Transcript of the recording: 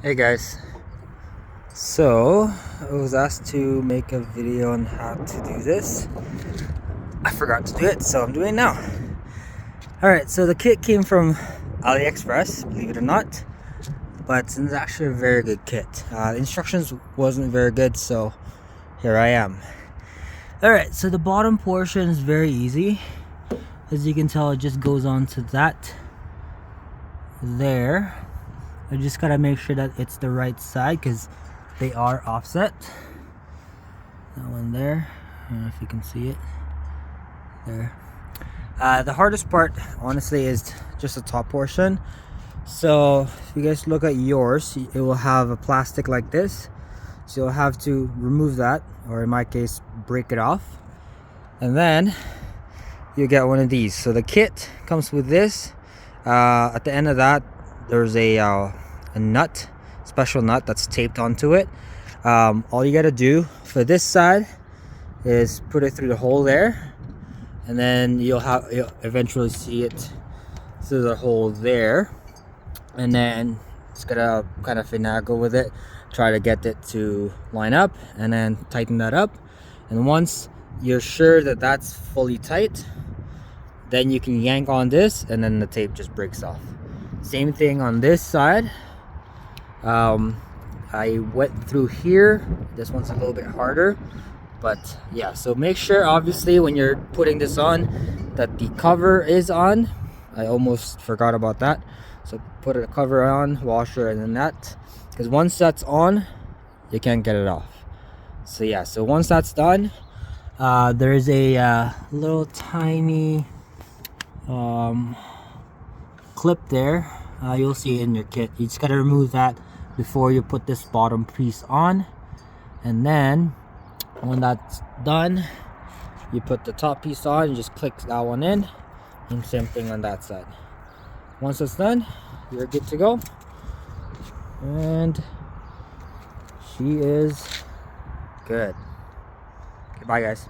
Hey guys, so I was asked to make a video on how to do this. I forgot to do it, so I'm doing it now. Alright, so the kit came from AliExpress, believe it or not, but it's actually a very good kit. The instructions wasn't very good, so here I am. Alright, so the bottom portion is very easy. As you can tell, it just goes on to that there. I just gotta make sure that it's the right side because they are offset. That one there, I don't know if you can see it there. The hardest part honestly is just the top portion. So if you guys look at yours, it will have a plastic like this, so you'll have to remove that, or in my case break it off, and then you get one of these. So the kit comes with this. At the end of that there's a nut, special nut that's taped onto it. All you gotta do for this side is put it through the hole there, and then you'll eventually see it through the hole there, and then it's gonna kind of finagle with it, try to get it to line up, and then tighten that up. And once you're sure that that's fully tight, then you can yank on this, and then the tape just breaks off. Same thing on this side. I went through here. This one's a little bit harder, but yeah, so make sure obviously when you're putting this on that the cover is on. I almost forgot about that, so put a cover on, washer, and then that, because once that's on you can't get it off. So yeah, so once that's done, there's a little tiny clip there. You'll see it in your kit. You just gotta remove that before you put this bottom piece on, and then when that's done you put the top piece on and just click that one in, and same thing on that side. Once it's done, you're good to go, and she is good. Okay, bye guys.